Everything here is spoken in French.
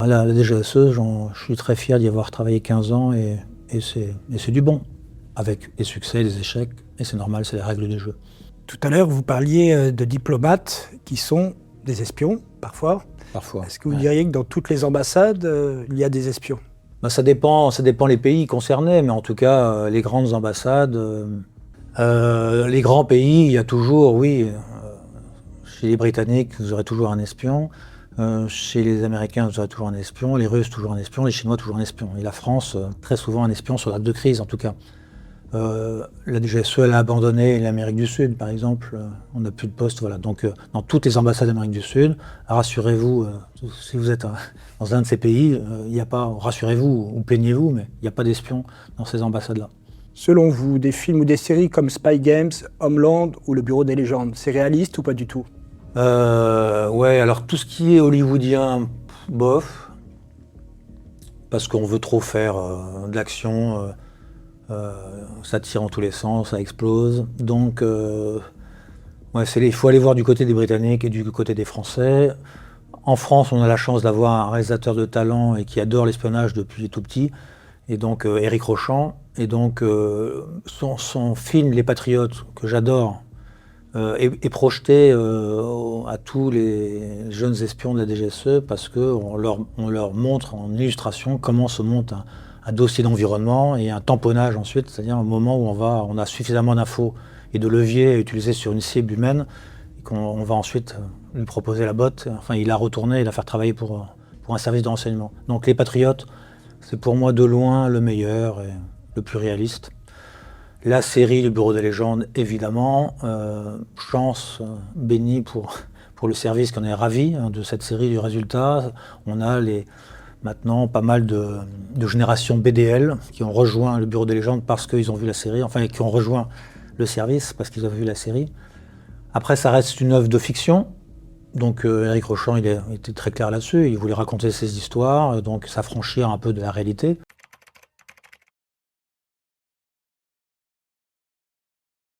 La DGSE, je suis très fier d'y avoir travaillé 15 ans et c'est du bon, avec des succès, des échecs, et c'est normal, c'est les règles du jeu. Tout à l'heure, vous parliez de diplomates qui sont des espions, parfois. Parfois. Est-ce que vous diriez que dans toutes les ambassades, il y a des espions? Ça dépend les pays concernés, mais en tout cas, les grandes ambassades, les grands pays, il y a toujours, oui, chez les Britanniques, vous aurez toujours un espion. Chez les Américains, vous aurez toujours un espion, les Russes, toujours un espion, les Chinois, toujours un espion. Et la France, très souvent un espion sur date de crise, en tout cas. La DGSE, elle a abandonné l'Amérique du Sud, par exemple. On n'a plus de poste, voilà. Donc, dans toutes les ambassades d'Amérique du Sud, rassurez-vous, si vous êtes dans un de ces pays, il n'y a pas, rassurez-vous ou plaignez-vous, mais il n'y a pas d'espions dans ces ambassades-là. Selon vous, des films ou des séries comme Spy Games, Homeland ou Le Bureau des légendes, c'est réaliste ou pas du tout? Ouais, alors tout ce qui est hollywoodien, bof, parce qu'on veut trop faire de l'action, ça tire en tous les sens, ça explose. Donc, ouais, il faut aller voir du côté des Britanniques et du côté des Français. En France, on a la chance d'avoir un réalisateur de talent et qui adore l'espionnage depuis tout petit, et donc Éric Rochant. Et donc, son film Les Patriotes, que j'adore, est projeté à tous les jeunes espions de la DGSE parce qu'on leur montre en illustration comment se monte un dossier d'environnement et un tamponnage ensuite, c'est-à-dire au moment où on a suffisamment d'infos et de leviers à utiliser sur une cible humaine et qu'on va ensuite lui proposer la botte, enfin il la retourner et la faire travailler pour un service de renseignement. Donc Les Patriotes, c'est pour moi de loin le meilleur et le plus réaliste. La série Le Bureau des légendes, évidemment, chance bénie pour le service qu'on est ravi de cette série, du résultat. On a maintenant pas mal de générations BDL qui ont rejoint Le Bureau des légendes parce qu'ils ont vu la série, enfin qui ont rejoint le service parce qu'ils ont vu la série. Après, ça reste une œuvre de fiction. Donc Éric Rochant, il était très clair là-dessus, il voulait raconter ses histoires, donc s'affranchir un peu de la réalité.